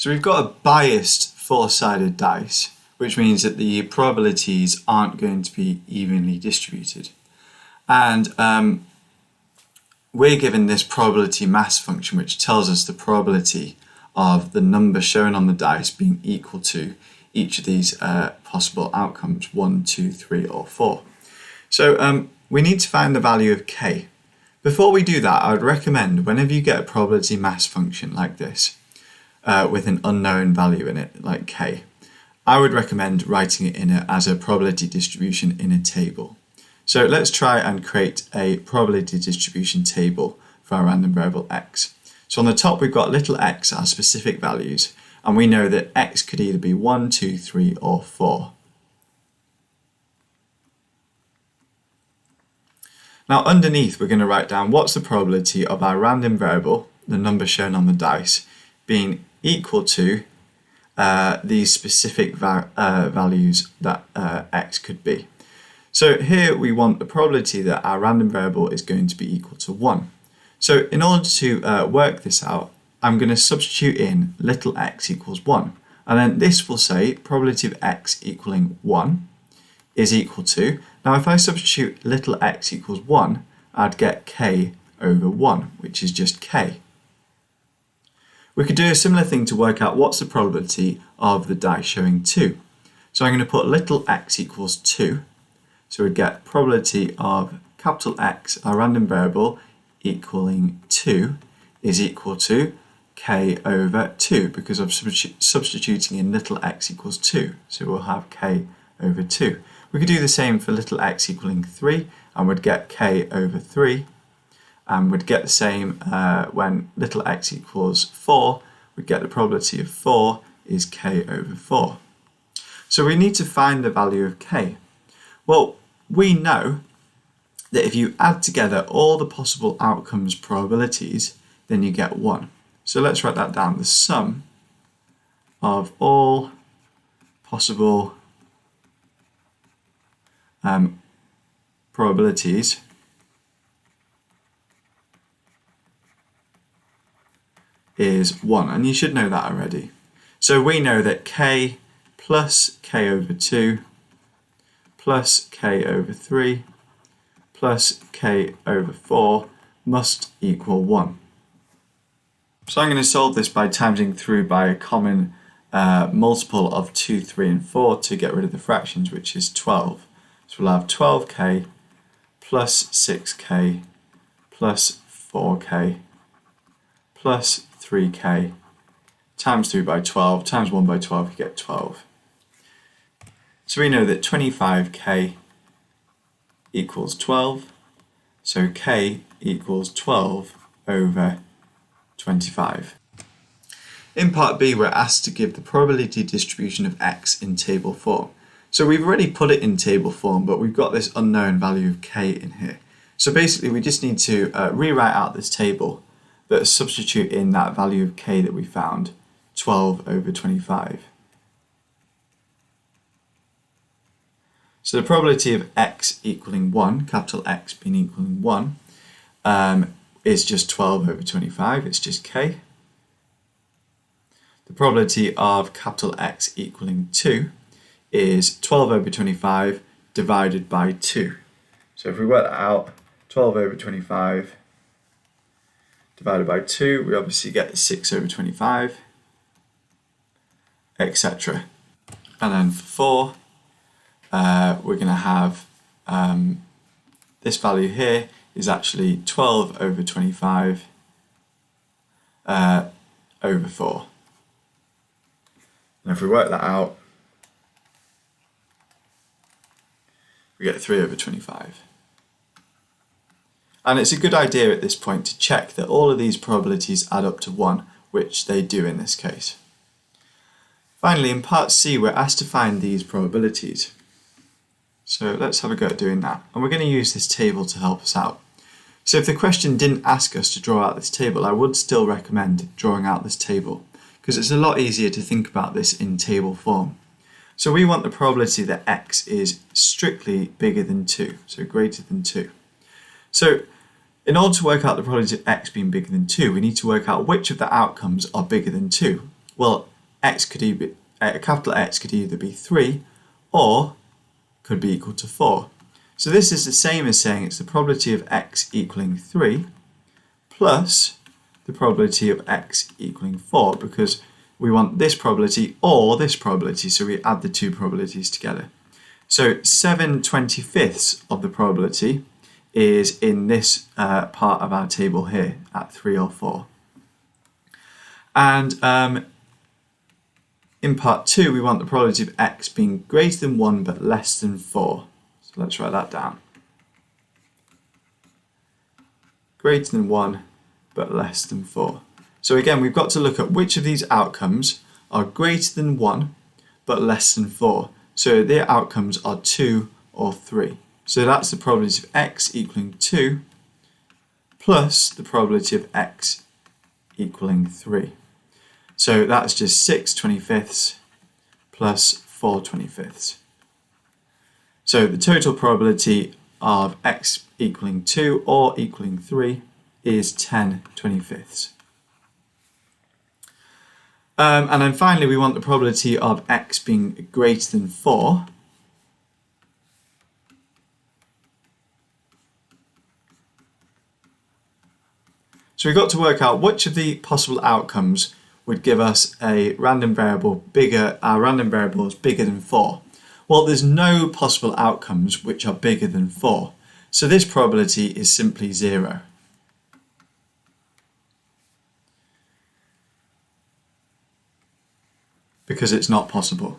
So we've got a biased four-sided dice, which means that the probabilities aren't going to be evenly distributed. And we're given this probability mass function, which tells us the probability of the number shown on the dice being equal to each of these possible outcomes, 1, 2, 3, or 4. So we need to find the value of k. Before we do that, I would recommend whenever you get a probability mass function like this, with an unknown value in it, like k, I would recommend writing it as a probability distribution in a table. So let's try and create a probability distribution table for our random variable x. So on the top we've got little x, our specific values, and we know that x could either be 1, 2, 3, or 4. Now underneath we're going to write down what's the probability of our random variable, the number shown on the dice, being equal to these specific values that x could be. So here we want the probability that our random variable is going to be equal to 1. So in order to work this out, I'm going to substitute in little x equals 1. And then this will say probability of x equaling 1 is equal to, now if I substitute little x equals 1, I'd get k over 1, which is just k. We could do a similar thing to work out what's the probability of the die showing 2. So I'm going to put little x equals 2. So we'd get probability of capital X, our random variable, equaling 2 is equal to k over 2 because I'm substituting in little x equals 2. So we'll have k over 2. We could do the same for little x equaling 3 and we'd get k over 3. And we'd get the same when little x equals 4, we'd get the probability of 4 is k over 4. So we need to find the value of k. Well, we know that if you add together all the possible outcomes probabilities, then you get 1. So let's write that down. The sum of all possible probabilities is 1, and you should know that already. So we know that k plus k over 2 plus k over 3 plus k over 4 must equal 1. So I'm going to solve this by timesing through by a common multiple of 2, 3 and 4 to get rid of the fractions, which is 12. So we'll have 12k plus 6k plus 4k plus 3k times through by 12 times 1 by 12, you get 12. So we know that 25k equals 12, so k equals 12 over 25. In part B, we're asked to give the probability distribution of x in table form. So we've already put it in table form, but we've got this unknown value of k in here. So basically we just need to rewrite out this table, but substitute in that value of k that we found, 12 over 25. So the probability of x equaling 1, capital X being equaling 1, is just 12 over 25, it's just k. The probability of capital X equaling 2 is 12 over 25 divided by 2. So if we work that out, 12 over 25 divided by 2, we obviously get 6 over 25, etc. And then for 4, we're going to have this value here is actually 12 over 25 over 4. And if we work that out, we get 3 over 25. And it's a good idea at this point to check that all of these probabilities add up to 1, which they do in this case. Finally, in part C, we're asked to find these probabilities. So let's have a go at doing that. And we're going to use this table to help us out. So if the question didn't ask us to draw out this table, I would still recommend drawing out this table, because it's a lot easier to think about this in table form. So we want the probability that x is strictly bigger than 2, so greater than 2. So in order to work out the probability of x being bigger than 2, we need to work out which of the outcomes are bigger than 2. Well, capital X could either be 3 or could be equal to 4. So this is the same as saying it's the probability of x equaling 3 plus the probability of x equaling 4, because we want this probability or this probability, so we add the two probabilities together. So 7/25 of the probability is in this part of our table here at 3 or 4. And in part 2, we want the probability of x being greater than 1 but less than 4. So let's write that down. Greater than 1 but less than 4. So again, we've got to look at which of these outcomes are greater than 1 but less than 4. So their outcomes are 2 or 3. So that's the probability of x equaling 2 plus the probability of x equaling 3. So that's just 6/25 plus 4/25. So the total probability of x equaling 2 or equaling 3 is 10/25. And then finally, we want the probability of x being greater than 4. So we've got to work out which of the possible outcomes would give us a random variable bigger, our random variable is bigger than 4. Well, there's no possible outcomes which are bigger than 4. So this probability is simply 0. Because it's not possible.